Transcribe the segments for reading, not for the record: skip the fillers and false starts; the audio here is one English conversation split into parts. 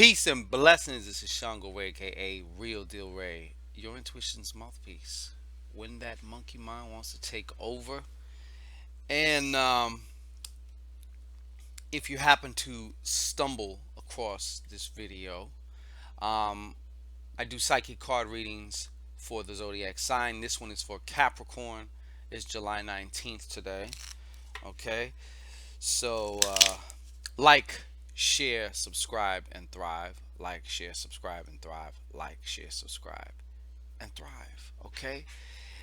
Peace and blessings. This is ShanGO, aka Real Deal Ray, your intuition's mouthpiece. When that monkey mind wants to take over, and if you happen to stumble across this video, um, I do psychic card readings for the zodiac sign. This one is for Capricorn. It's July 19th today. Okay, so like, share, subscribe, and thrive. Like, share, subscribe, and thrive. Like, share, subscribe, and thrive. Okay,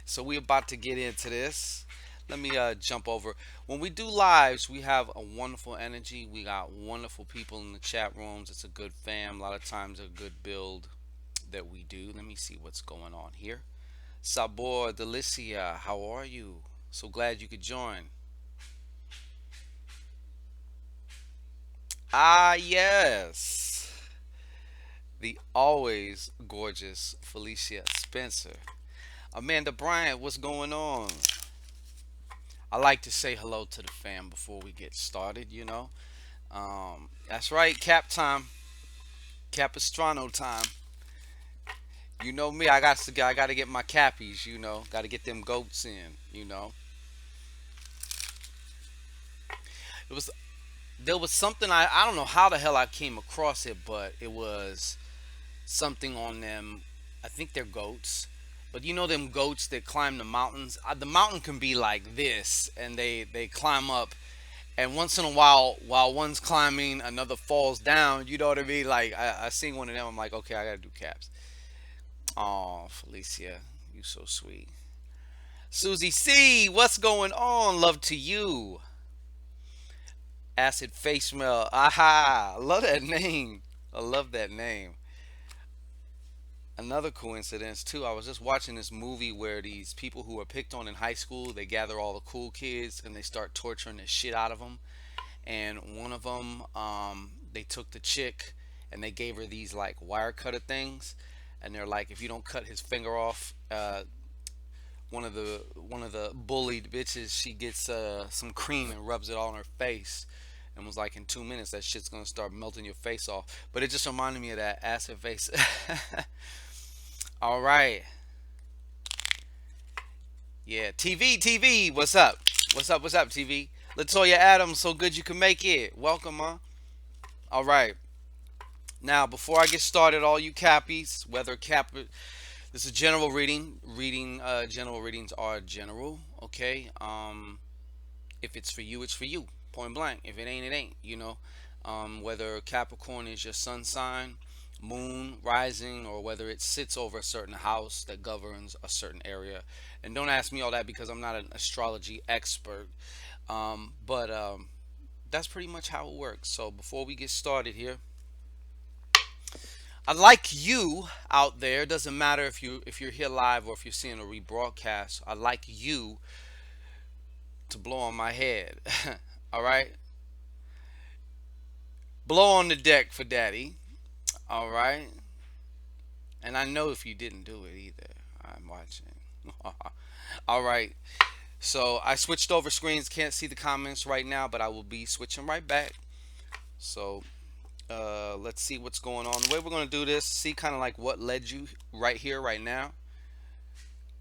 so we're about to get into this. Let me jump over. When we do lives, we have a wonderful energy. We got wonderful people in the chat rooms. It's a good fam. A lot of times, a good build that we do. Let me see what's going on here. Sabor Delicia, how are you? So glad you could join. Ah, yes. The always gorgeous Felicia Spencer. Amanda Bryant, what's going on? I like to say hello to the fam before we get started. That's right, cap time, capistrano time. You know me, I got to get my cappies. Got to get them goats in. It was there was something I don't know how the hell I came across it, but it was something on them. I think they're goats. But you know them goats that climb the mountains? The mountain can be like this, and they climb up, and once in a while one's climbing, another falls down. You know what I mean? Like I seen one of them. I'm like, okay, I gotta do caps. Oh, Felicia, you so sweet. Susie C, what's going on? Love to you. Acid face smell. Aha, I love that name. I love that name. Another coincidence too. I was just watching this movie where these people who are picked on in high school, they gather all the cool kids and they start torturing the shit out of them. And one of them, they took the chick and they gave her these like wire cutter things, and they're like, if you don't cut his finger off, one of the bullied bitches, she gets some cream and rubs it all on her face, and was like, in 2 minutes that shit's gonna start melting your face off. But it just reminded me of that acid face. All right. Yeah, TV, what's up? What's up, TV? Latoya Adams, so good you can make it. Welcome, huh? All right. Now, before I get started, all you cappies, whether this is general reading. General readings are general. Okay. If it's for you, it's for you. Point blank. If it ain't, it ain't. Whether Capricorn is your sun sign, moon, rising, or whether it sits over a certain house that governs a certain area. And don't ask me all that because I'm not an astrology expert. But that's pretty much how it works. So before we get started here, I'd like you out there. Doesn't matter if you're here live or if you're seeing a rebroadcast. I'd like you to blow on my head. All right, blow on the deck for Daddy. All right, and I know if you didn't do it either, I'm watching. All right. So I switched over screens. Can't see the comments right now, but I will be switching right back. So let's see what's going on. The way we're going to do this, see kind of like what led you right here, right now,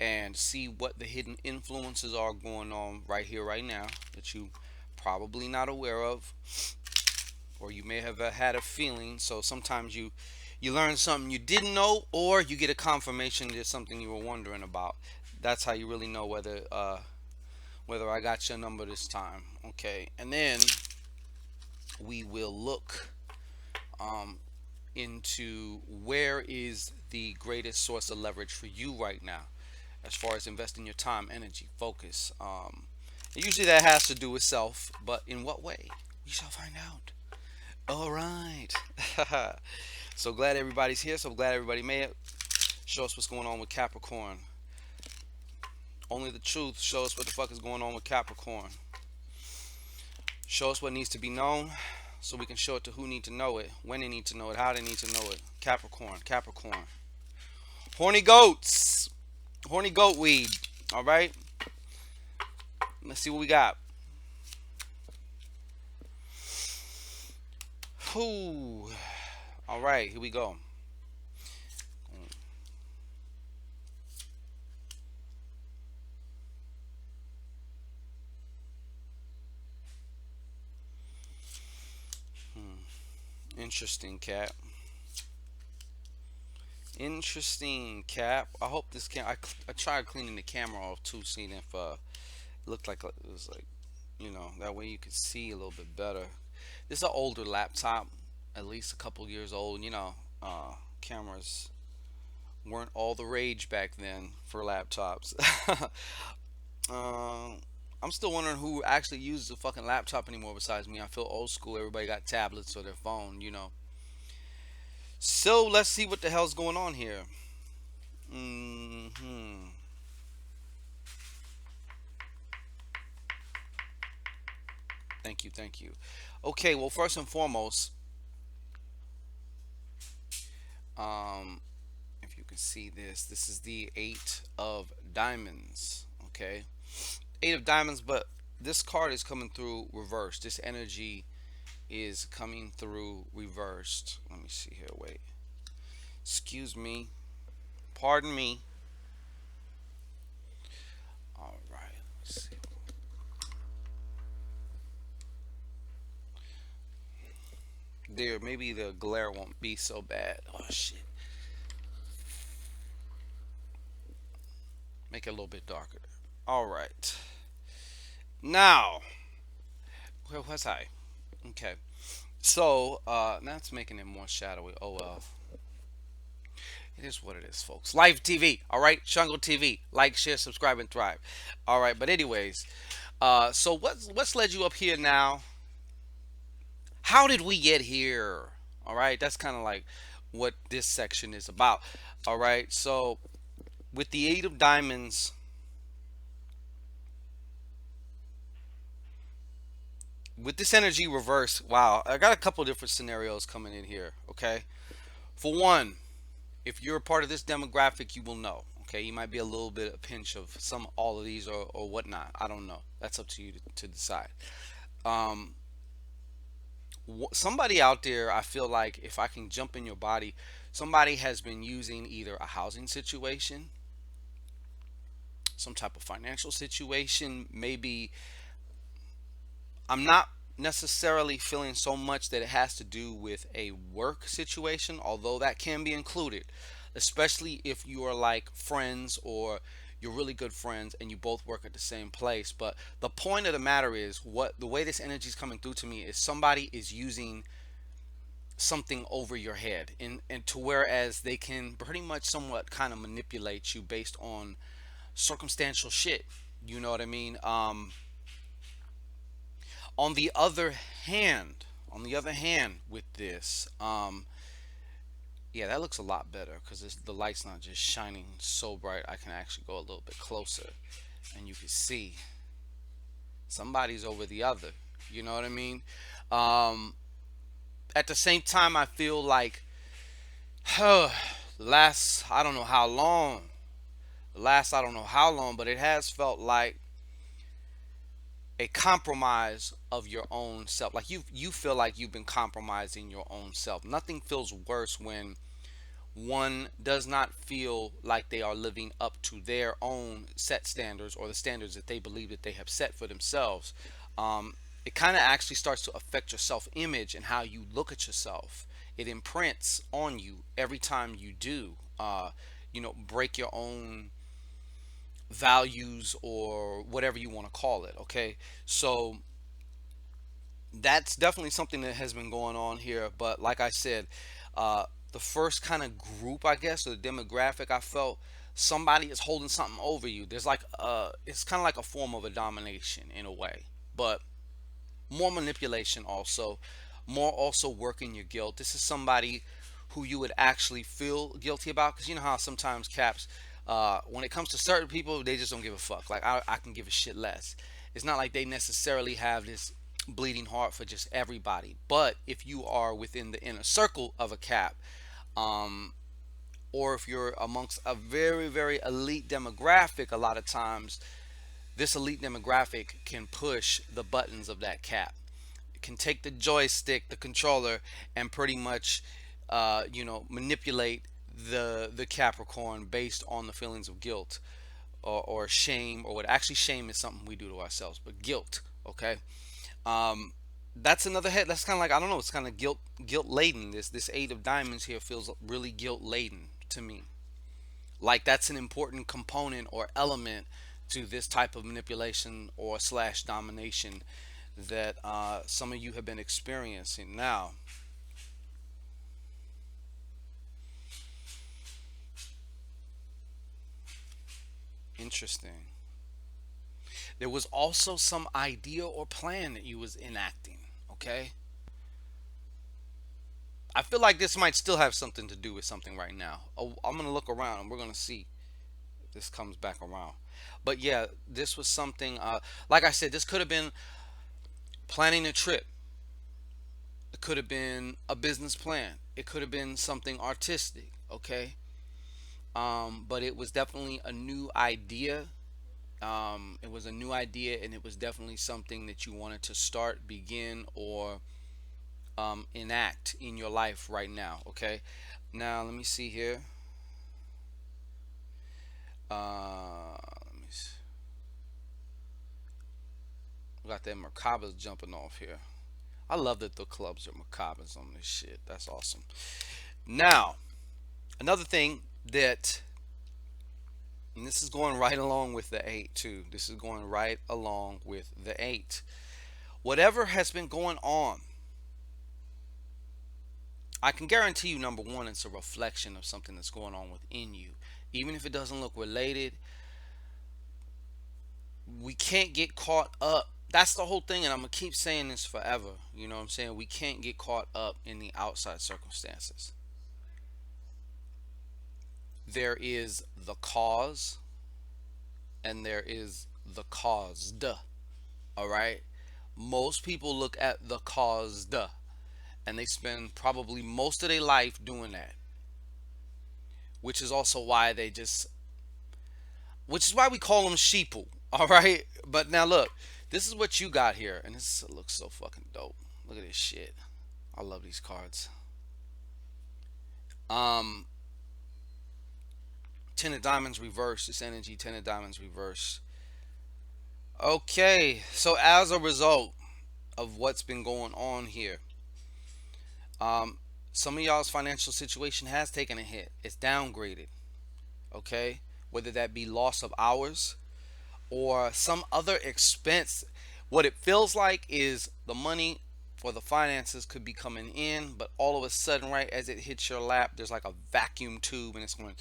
and see what the hidden influences are going on right here, right now, that you probably not aware of, or you may have had a feeling. So sometimes you learn something you didn't know, or you get a confirmation there's something you were wondering about. That's how you really know whether I got your number this time. Okay, and then we will look into where is the greatest source of leverage for you right now as far as investing your time, energy, focus. Usually that has to do with self, but in what way? We shall find out. All right. So glad everybody's here. So glad everybody made it. Show us what's going on with Capricorn. Only the truth. Show us what the fuck is going on with Capricorn. Show us what needs to be known so we can show it to who need to know it, when they need to know it, how they need to know it. Capricorn. Horny goats. Horny goat weed. All right. Let's see what we got. Whew. All right, here we go. Interesting, Cap. Interesting, Cap. I hope this can. I tried cleaning the camera off too, seeing if it looked like it was like, that way you could see a little bit better. This is an older laptop, at least a couple years old. Cameras weren't all the rage back then for laptops. um, I'm still wondering who actually uses a fucking laptop anymore besides me. I feel old school. Everybody got tablets or their phone. So let's see what the hell's going on here. Hmm. Thank you, thank you. Okay, well, first and foremost, um, if you can see this, this is the Eight of Diamonds. Okay, Eight of Diamonds, but this card is coming through reversed. This energy is coming through reversed. Let me see here. Wait. Excuse me. Pardon me. All right. Let's see. There, maybe the glare won't be so bad. Oh shit. Make it a little bit darker. All right. Now, where was I? Okay. So, now it's making it more shadowy. Oh well. It is what it is, folks. Live TV, all right? ShanGO TV. Like, share, subscribe, and thrive. All right, but anyways, so what's led you up here now? How did we get here? All right, that's kind of like what this section is about. All right, so with the Eight of Diamonds, with this energy reverse, wow, I got a couple different scenarios coming in here. Okay, for one, if you're a part of this demographic, you will know. Okay, you might be a little bit a pinch of some all of these or whatnot. I don't know. That's up to you to decide. Um, Somebody out there, I feel like if I can jump in your body, somebody has been using either a housing situation, some type of financial situation, maybe. I'm not necessarily feeling so much that it has to do with a work situation, although that can be included, especially if you are like friends or you're really good friends and you both work at the same place. But the point of the matter is, what the way this energy is coming through to me is somebody is using something over your head, and to whereas they can pretty much somewhat kind of manipulate you based on circumstantial shit. You know what I mean? On the other hand, with this, yeah, that looks a lot better because the light's not just shining so bright. I can actually go a little bit closer, and you can see somebody's over the other. You know what I mean? Um, at the same time, I feel like last I don't know how long, but it has felt like a compromise of your own self. Like you feel like you've been compromising your own self. Nothing feels worse when one does not feel like they are living up to their own set standards or the standards that they believe that they have set for themselves. It kind of actually starts to affect your self image and how you look at yourself. It imprints on you every time you do, break your own values or whatever you want to call it. Okay, so that's definitely something that has been going on here. But like I said, the first kind of group, I guess, or the demographic, I felt somebody is holding something over you. There's like it's kind of like a form of a domination in a way, but more manipulation also, more also working your guilt. This is somebody who you would actually feel guilty about, because you know how sometimes caps, when it comes to certain people, they just don't give a fuck. Like I can give a shit less. It's not like they necessarily have this bleeding heart for just everybody. But if you are within the inner circle of a cap, um, or if you're amongst a very, very elite demographic, a lot of times this elite demographic can push the buttons of that cap. It can take the joystick, the controller, and pretty much manipulate the Capricorn based on the feelings of guilt or shame or what. Actually, shame is something we do to ourselves, but guilt. Okay. Um, that's another head. That's kind of like, I don't know. It's kind of guilt laden. This eight of diamonds here feels really guilt laden to me. Like that's an important component or element to this type of manipulation or slash domination that some of you have been experiencing now. Interesting. There was also some idea or plan that you was enacting. Okay. I feel like this might still have something to do with something right now. Oh, I'm gonna look around and we're gonna see if this comes back around. But yeah, this was something. Like I said, this could have been planning a trip. It could have been a business plan. It could have been something artistic. Okay. But it was definitely a new idea. It was a new idea, and it was definitely something that you wanted to start, begin, or enact in your life right now. Okay. Now let me see here. Let me see. We got that Merkabas jumping off here. I love that the clubs are Merkabas on this shit. That's awesome. Now, another thing that, and this is going right along with the eight too. This is going right along with the eight. Whatever has been going on, I can guarantee you, number one, it's a reflection of something that's going on within you. Even if it doesn't look related, we can't get caught up. That's the whole thing, and I'm gonna keep saying this forever. You know what I'm saying? We can't get caught up in the outside circumstances. There is the cause, and there is the caused. All right. Most people look at the caused, and they spend probably most of their life doing that, which is also why they just, which is why we call them sheeple. All right. But now look, this is what you got here, and this looks so fucking dope. Look at this shit. I love these cards. Um, Ten of Diamonds reverse. This energy, Ten of Diamonds reverse. Okay, so as a result of what's been going on here, um, some of y'all's financial situation has taken a hit. It's downgraded. Okay, whether that be loss of hours or some other expense. What it feels like is the money for the finances could be coming in, but all of a sudden, right as it hits your lap, there's like a vacuum tube and it's going.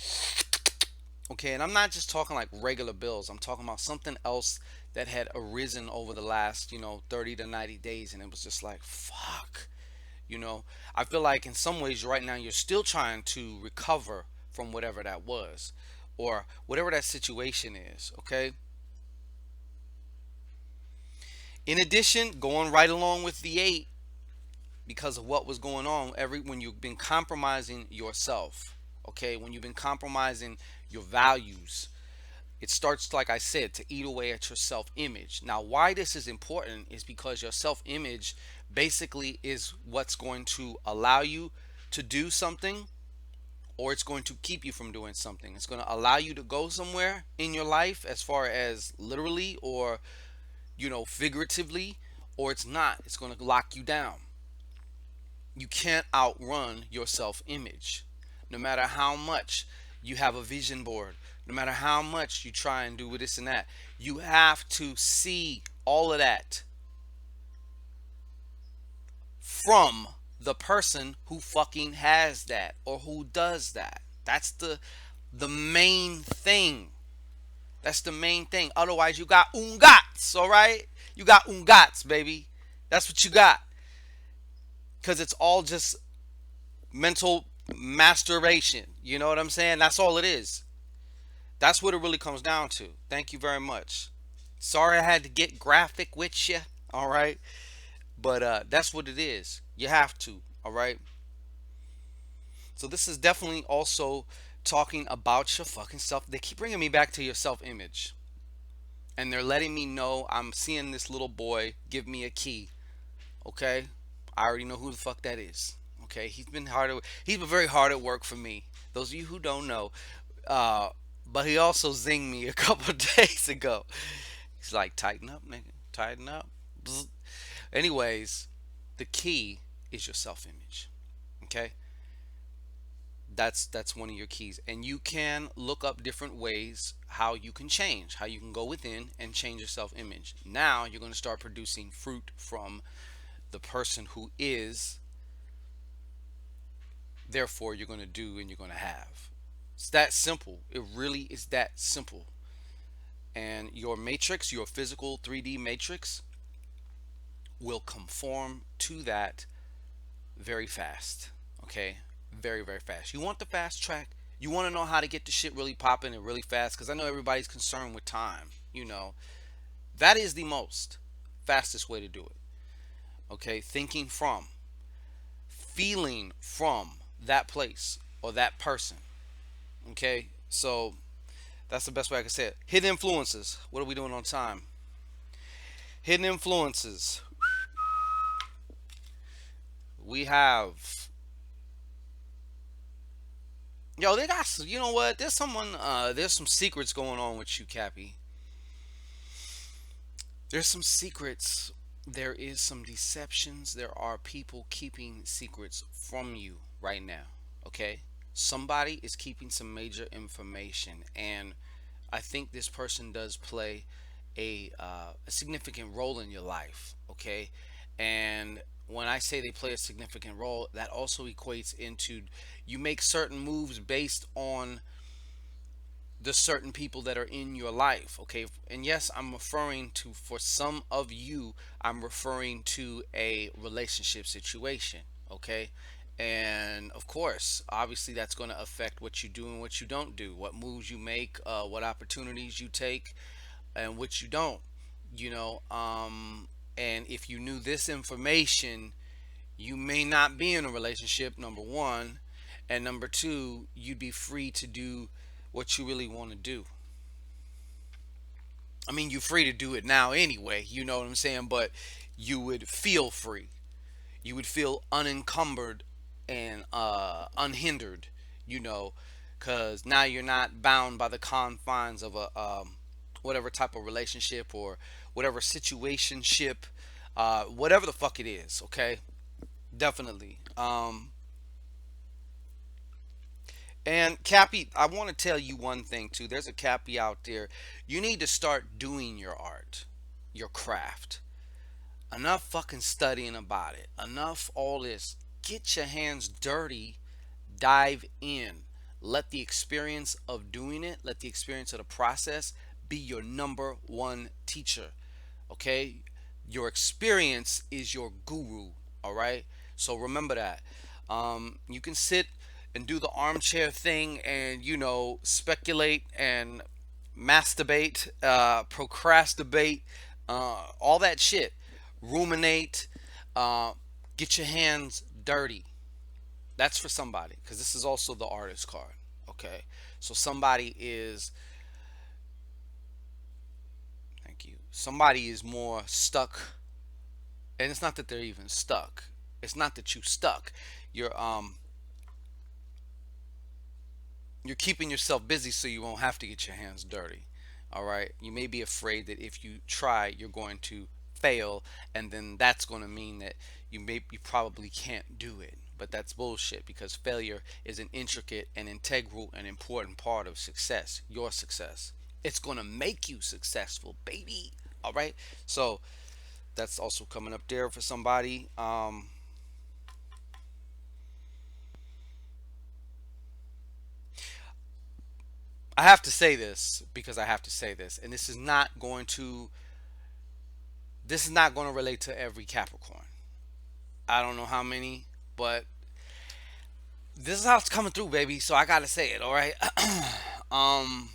Okay, and I'm not just talking like regular bills. I'm talking about something else that had arisen over the last, 30 to 90 days, and it was just like, fuck. You know, I feel like in some ways right now you're still trying to recover from whatever that was or whatever that situation is, okay? In addition, going right along with the 8 because of what was going on, every when you've been compromising yourself, okay? When you've been compromising your values, it starts, like I said, to eat away at your self-image. Now, why this is important is because your self-image basically is what's going to allow you to do something, or it's going to keep you from doing something. It's going to allow you to go somewhere in your life, as far as literally or figuratively, or it's not. It's going to lock you down. You can't outrun your self-image. No matter how much you have a vision board, no matter how much you try and do this and that, you have to see all of that from the person who fucking has that or who does that. That's the main thing. That's the main thing. Otherwise, you got ungats, all right? You got ungats, baby. That's what you got. Because it's all just mental masturbation. You know what I'm saying? That's all it is. That's what it really comes down to. Thank you very much. Sorry I had to get graphic with you. All right. But that's what it is. You have to. All right. So this is definitely also talking about your fucking self. They keep bringing me back to your self image. And they're letting me know I'm seeing this little boy give me a key. Okay. I already know who the fuck that is. Okay, he's been very hard at work for me. Those of you who don't know, uh, but he also zinged me a couple of days ago. He's like, tighten up, nigga, tighten up. Bzz. Anyways, the key is your self-image. Okay, that's one of your keys, and you can look up different ways how you can change, how you can go within and change your self-image. Now you're going to start producing fruit from the person who is, therefore you're going to do and you're going to have. It's that simple. It really is that simple. And your matrix, your physical 3D matrix, will conform to that very fast. Okay? Very, very fast. You want the fast track? You want to know how to get the shit really popping and really fast? Because I know everybody's concerned with time. That is the most fastest way to do it. Okay? Thinking from, feeling from that place or that person. Okay? So that's the best way I can say it. Hidden influences. What are we doing on time? Hidden influences. We have. Yo, they got. You know what? There's someone. There's some secrets going on with you, Cappy. There's some secrets. There is some deceptions. There are people keeping secrets from you right now. Okay? Somebody is keeping some major information, and I think this person does play a significant role in your life. Okay, and when I say they play a significant role, that also equates into you make certain moves based on the certain people that are in your life. Okay, and yes, I'm referring to, for some of you, I'm referring to a relationship situation. Okay, and of course, obviously, that's going to affect what you do and what you don't do, what moves you make, what opportunities you take, and what you don't. You know, and if you knew this information, you may not be in a relationship, number one, and number two, you'd be free to do what you really want to do. I mean, you're free to do it now anyway, you know what I'm saying? But you would feel free. You would feel unencumbered and unhindered, you know, because now you're not bound by the confines of a whatever type of relationship or whatever situationship, whatever the fuck it is. Okay, definitely. And Cappy, I want to tell you one thing too. There's a Cappy out there. You need to start doing your art, your craft. Enough fucking studying about it. Enough all this. Get your hands dirty. Dive in. Let the experience of doing it, let the experience of the process be your number one teacher. Okay? Your experience is your guru. All right? So remember that. You can sit and do the armchair thing and, speculate and masturbate, procrastinate, all that shit. Ruminate. Uh, get your hands dirty. That's for somebody, because this is also the artist card. Okay, so somebody is, thank you, somebody is more stuck, and it's not that they're even stuck. It's not that you stuck. You're um you're keeping yourself busy so you won't have to get your hands dirty. All right, you may be afraid that if you try you're going to fail, and then that's going to mean that you probably can't do it. But that's bullshit, because failure is an intricate and integral and important part of success, your success. It's going to make you successful, baby. All right, so that's also coming up there for somebody. I have to say this because I have to say this, and this is not going to relate to every Capricorn. I don't know how many, but this is how it's coming through, baby. So I gotta say it. All right. um,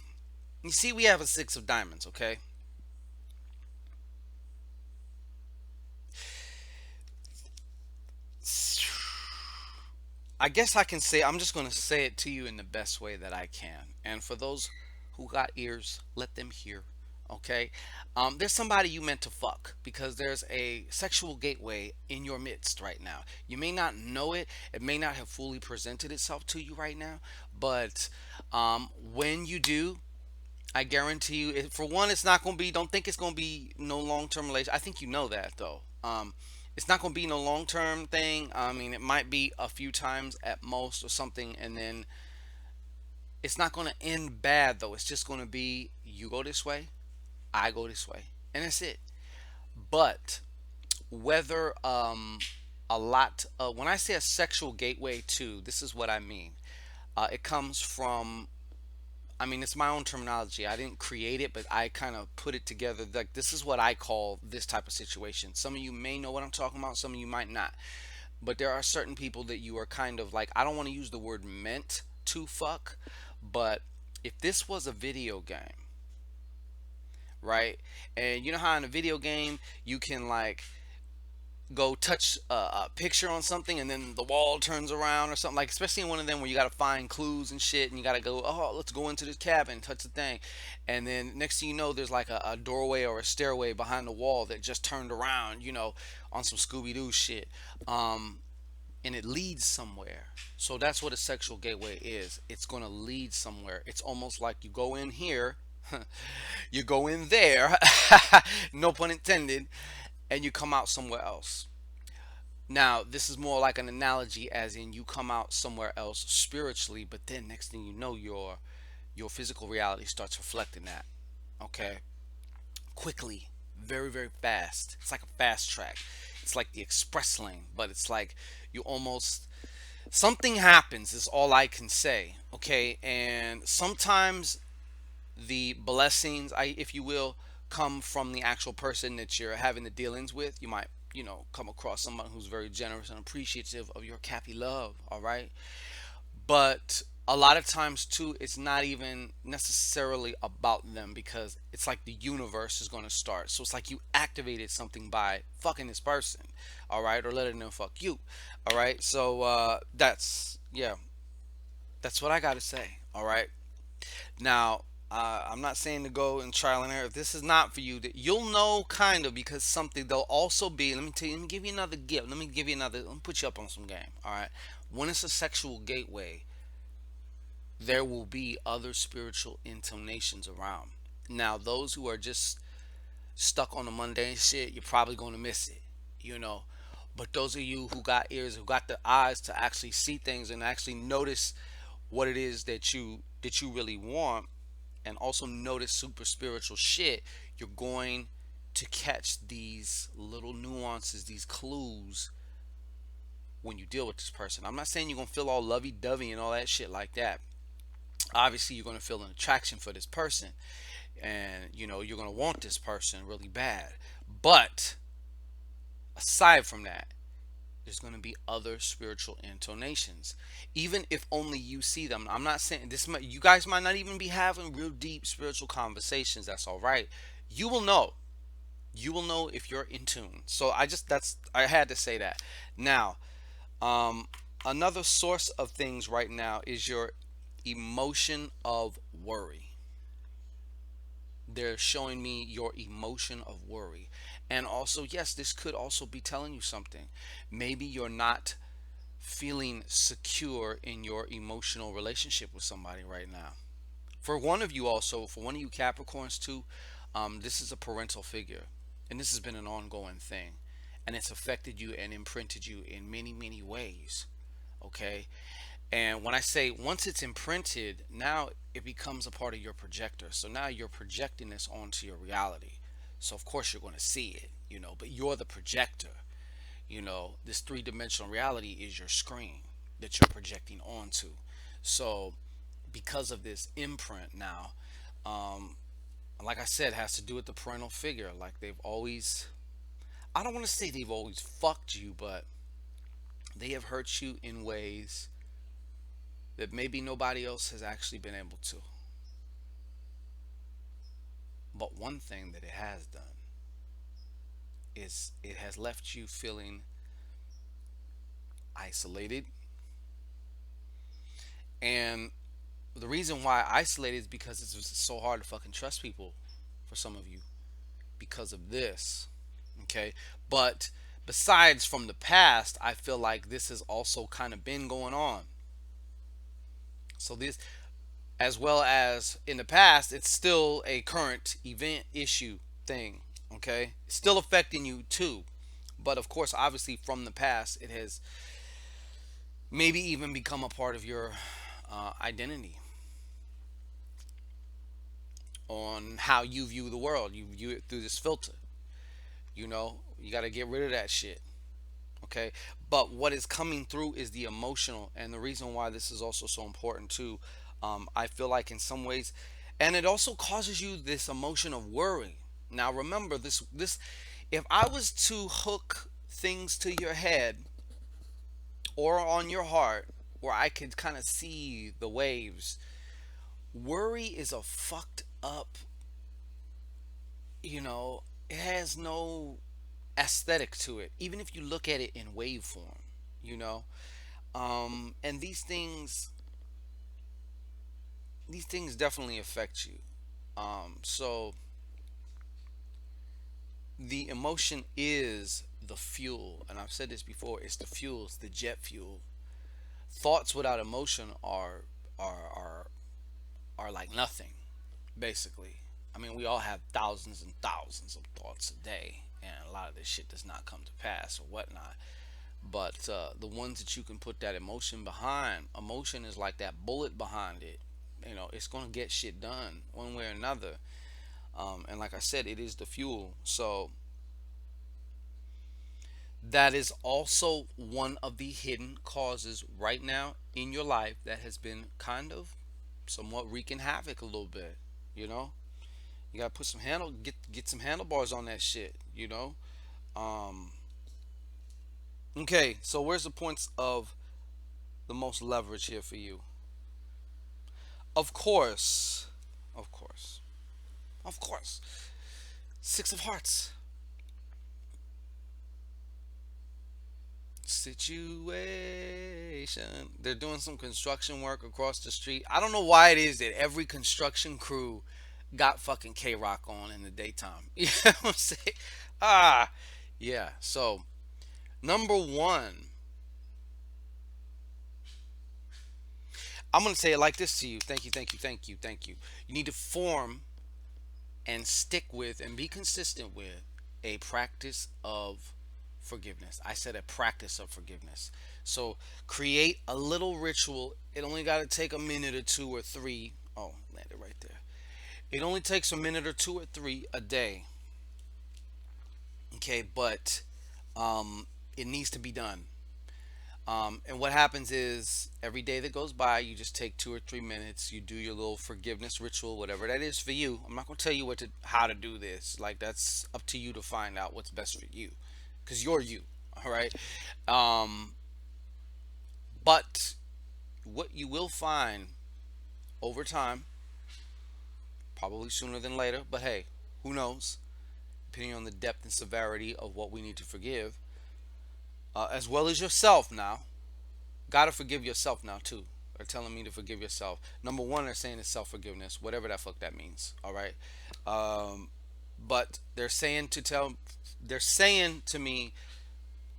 you see, we have a six of diamonds. Okay. I guess I can say, I'm just gonna say it to you in the best way that I can. And for those who got ears, let them hear. Okay, there's somebody you meant to fuck because there's a sexual gateway in your midst right now. You may not know it, it may not have fully presented itself to you right now, but when you do, I guarantee you, for one, it's not going to be, don't think it's going to be no long term relation. I think you know that though. It's not going to be no long term thing. I mean, it might be a few times at most or something, and then it's not going to end bad though. It's just going to be you go this way, I go this way, and that's it. But whether a lot, when I say a sexual gateway too, this is what I mean. It comes from, I mean, it's my own terminology. I didn't create it, but I kind of put it together. Like, this is what I call this type of situation. Some of you may know what I'm talking about, some of you might not. But there are certain people that you are kind of like, I don't want to use the word meant to fuck, but if this was a video game, right? And you know how in a video game you can like go touch a picture on something and then the wall turns around or something, like especially in one of them where you got to find clues and shit and you got to go, oh, let's go into this cabin, touch the thing, and then next thing you know there's like a doorway or a stairway behind the wall that just turned around, on some Scooby-Doo shit. um and it leads somewhere. So that's what a sexual gateway is. It's going to lead somewhere. It's almost like you go in here, you go in there, no pun intended, and you come out somewhere else. Now, this is more like an analogy, as in you come out somewhere else spiritually, but then next thing you know, your physical reality starts reflecting that. Okay, quickly, very very fast. It's like a fast track. It's like the express lane, but it's like you almost something happens. Is all I can say. Okay, and sometimes the blessings, I if you will, come from the actual person that you're having the dealings with. You might, come across someone who's very generous and appreciative of your cappy love, all right? But a lot of times too, it's not even necessarily about them, because it's like the universe is going to start. So it's like you activated something by fucking this person, all right, or letting them fuck you, all right? So that's, yeah, that's what I got to say, all right? Now, I'm not saying to go and trial and error. If this is not for you, that you'll know kind of, because something they'll also be. Let me tell you. Let me give you another gift. Let me give you another. Let me put you up on some game. All right. When it's a sexual gateway, there will be other spiritual intonations around. Now, those who are just stuck on the mundane shit, you're probably going to miss it. You know. But those of you who got ears, who got the eyes to actually see things and actually notice what it is that you really want, and also notice super spiritual shit, you're going to catch these little nuances, these clues when you deal with this person. I'm not saying you're gonna feel all lovey dovey and all that shit like that. Obviously, you're gonna feel an attraction for this person, and you're gonna want this person really bad. But aside from that, there's going to be other spiritual intonations, even if only you see them. I'm not saying this you guys might not even be having real deep spiritual conversations. That's all right. You will know. You will know if you're in tune. So I had to say that. Now, um another source of things right now is your emotion of worry. They're showing me your emotion of worry. And also, yes, this could also be telling you something. Maybe you're not feeling secure in your emotional relationship with somebody right now. For one of you, also, for one of you Capricorns too, this is a parental figure. And this has been an ongoing thing. And it's affected you and imprinted you in many, many ways. Okay? And when I say once it's imprinted, now it becomes a part of your projector. So now you're projecting this onto your reality. So of course you're going to see it, but you're the projector. This three-dimensional reality is your screen that you're projecting onto. So because of this imprint now, um, like I said, has to do with the parental figure. Like they've always, I don't want to say they've always fucked you, but they have hurt you in ways that maybe nobody else has actually been able to. But one thing that it has done is it has left you feeling isolated. And the reason why isolated is because it's so hard to fucking trust people for some of you because of this. Okay. But besides from the past, I feel like this has also kind of been going on. So this, as well as in the past, it's still a current event issue thing. Okay. It's still affecting you too. But of course, obviously from the past, it has maybe even become a part of your identity on how you view the world. You view it through this filter. You got to get rid of that shit. Okay. But what is coming through is the emotional. And the reason why this is also so important too, I feel like in some ways, and it also causes you this emotion of worry. Now, remember this, if I was to hook things to your head or on your heart where I could kind of see the waves, worry is a fucked up, it has no aesthetic to it, even if you look at it in wave form, you know. And these things definitely affect you. So the emotion is the fuel, and I've said this before. It's the fuel. It's the jet fuel. Thoughts without emotion are are are like nothing, basically. I mean, we all have thousands and thousands of thoughts a day, and a lot of this shit does not come to pass or whatnot. But the ones that you can put that emotion behind, emotion is like that bullet behind it. It's gonna get shit done one way or another. And like I said, it is the fuel. So that is also one of the hidden causes right now in your life that has been kind of somewhat wreaking havoc a little bit. You know, you gotta put some get some handlebars on that shit. Um, okay, so where's the points of the most leverage here for you? Of course, of course, of course. Six of Hearts. Situation. They're doing some construction work across the street. I don't know why it is that every construction crew got fucking K Rock on in the daytime. You know what I'm saying? Ah, yeah. So, number one, I'm going to say it like this to you. Thank you, thank you, thank you, thank you. You need to form and stick with and be consistent with a practice of forgiveness. I said a practice of forgiveness. So create a little ritual. It only got to take a minute or two or three. Oh, landed right there. It only takes a minute or two or three a day. Okay, but it needs to be done. And what happens is every day that goes by, you just take 2 or 3 minutes. You do your little forgiveness ritual, whatever that is for you. I'm not gonna tell you how to do this. Like that's up to you to find out what's best for you, because you're you. All right. Um, but what you will find over time, probably sooner than later, but hey, who knows? Depending on the depth and severity of what we need to forgive, as well as yourself now. Gotta forgive yourself now too. They're telling me to forgive yourself. Number one, they're saying it's self forgiveness, whatever that fuck that means. All right, um, but they're saying to me,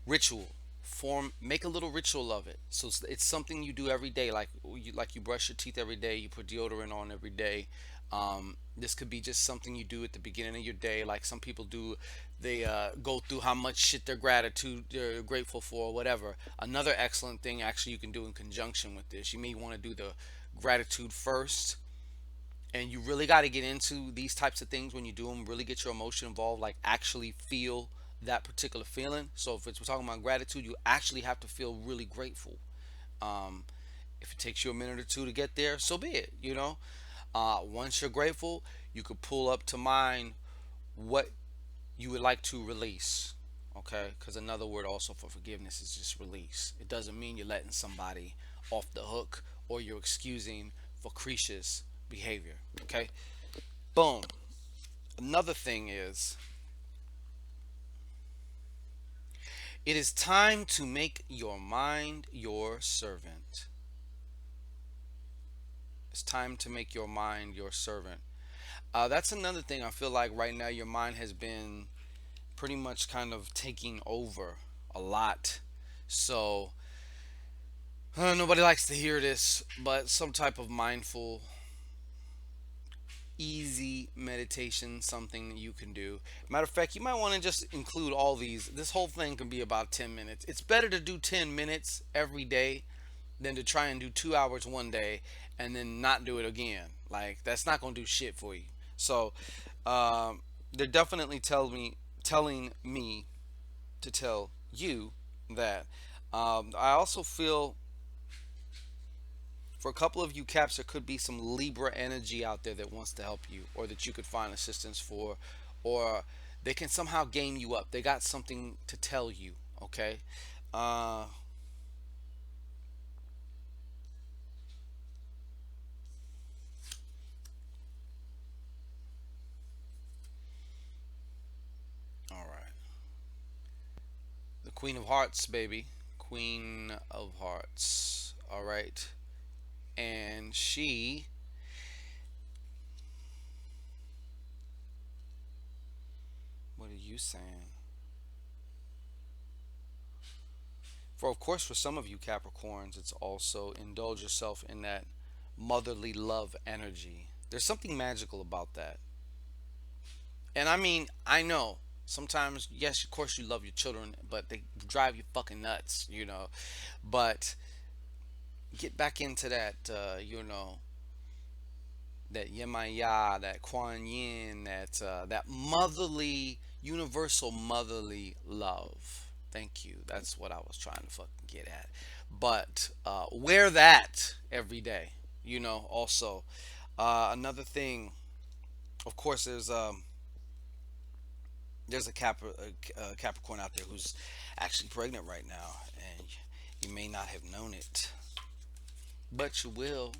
ritual, form, make a little ritual of it. So it's something you do every day, like you brush your teeth every day, you put deodorant on every day. This could be just something you do at the beginning of your day, like some people do. They go through how much shit they're grateful for, whatever. Another excellent thing, actually, you can do in conjunction with this. You may want to do the gratitude first, and you really got to get into these types of things when you do them. Really get your emotion involved, like actually feel that particular feeling. So if we're talking about gratitude, you actually have to feel really grateful. Um, if it takes you a minute or two to get there, so be it. Once you're grateful, you could pull up to mind what you would like to release. Okay, because another word also for forgiveness is just release. It doesn't mean you're letting somebody off the hook or you're excusing capricious behavior. Okay, boom. Another thing is, it is time to make your mind your servant. It's time to make your mind your servant. That's another thing. I feel like right now your mind has been pretty much kind of taking over a lot. So nobody likes to hear this, but some type of mindful, easy meditation, something that you can do. Matter of fact, you might want to just include all these. This whole thing can be about 10 minutes. It's better to do 10 minutes every day than to try and do 2 hours one day and then not do it again. Like, that's not going to do shit for you. So, um, they're definitely telling me to tell you that. I also feel for a couple of you caps, there could be some Libra energy out there that wants to help you, or that you could find assistance for, or they can somehow game you up. They got something to tell you. Okay. Uh, all right. The Queen of Hearts, baby. Queen of Hearts. All right. And she. What are you saying? For, of course, for some of you Capricorns, it's also indulge yourself in that motherly love energy. There's something magical about that. And I mean, I know sometimes, yes, of course, you love your children, but they drive you fucking nuts, you know. But get back into that, that Yemaya, that Kuan Yin, that motherly, universal motherly love. Thank you. That's what I was trying to fucking get at. But wear that every day. Also, another thing, of course, there's a Capricorn out there who's actually pregnant right now, and you may not have known it, but you will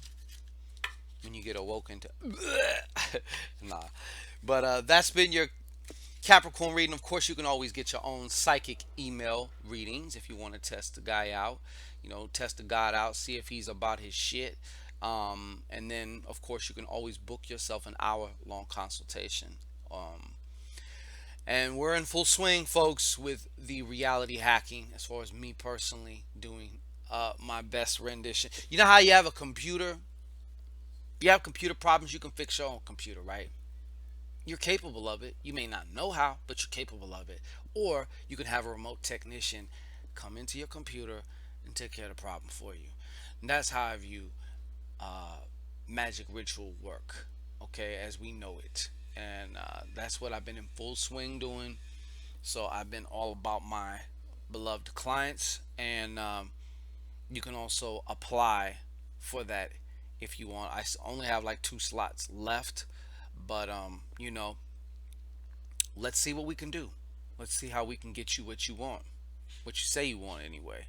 when you get awoken to. Nah, but that's been your Capricorn reading. Of course, you can always get your own psychic email readings if you want to test the guy out. Test the god out, see if he's about his shit. And then, of course, you can always book yourself an hour-long consultation. And we're in full swing, folks, with the reality hacking. As far as me personally doing my best rendition. You know how you have a computer? You have computer problems. You can fix your own computer, right? You're capable of it. You may not know how, but you're capable of it. Or you can have a remote technician come into your computer and take care of the problem for you. And that's how I view uh, magic ritual work, okay, as we know it. And that's what I've been in full swing doing. So I've been all about my beloved clients, and you can also apply for that if you want. I only have like 2 slots left, but let's see what we can do. Let's see how we can get you what you want, what you say you want anyway,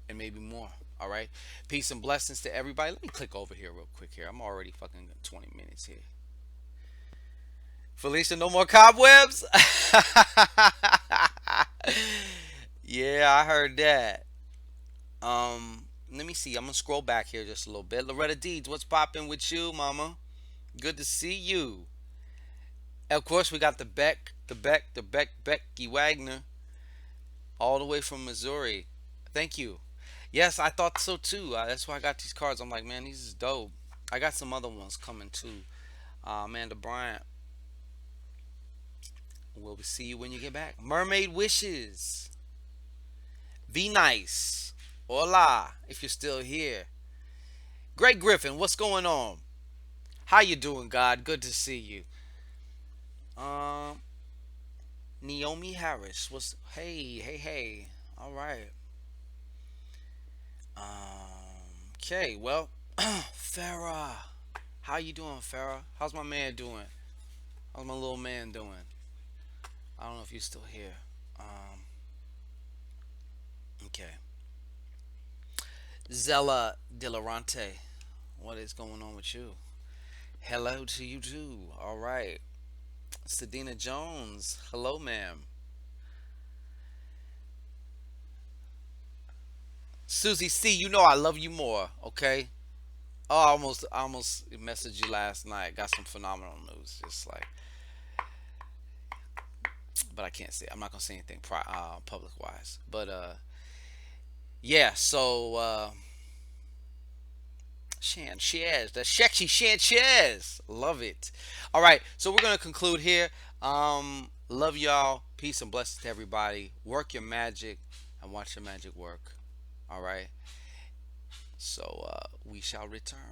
and maybe more. All right. Peace and blessings to everybody. Let me click over here real quick here. I'm already fucking 20 minutes here. Felicia, no more cobwebs. Yeah, I heard that. Let me see. I'm gonna scroll back here just a little bit. Loretta Deeds, what's popping with you, mama? Good to see you. And of course, we got Becky Wagner, all the way from Missouri. Thank you. Yes, I thought so too. That's why I got these cards. I'm like, man, these is dope. I got some other ones coming too. Amanda Bryant, we'll see you when you get back. Mermaid Wishes. Be nice. Hola, if you're still here. Greg Griffin, what's going on? How you doing, God? Good to see you. Um, Naomi Harris was. Hey, hey, hey. All right. Okay. Well, Farah, how you doing, Farah? How's my man doing? How's my little man doing? I don't know if you're still here. Okay. Zella Dilarante, what is going on with you? Hello to you too. All right. Sedina Jones, hello, ma'am. Susie C, you know I love you more. Okay. Oh, I almost messaged you last night. Got some phenomenal news. Just like, but I can't say. I'm not gonna say anything public wise. But yeah. So Shan Cheers. That's sexy Shan Cheers. Love it. All right. So we're gonna conclude here. Love y'all. Peace and blessings to everybody. Work your magic and watch your magic work. All right. So we shall return.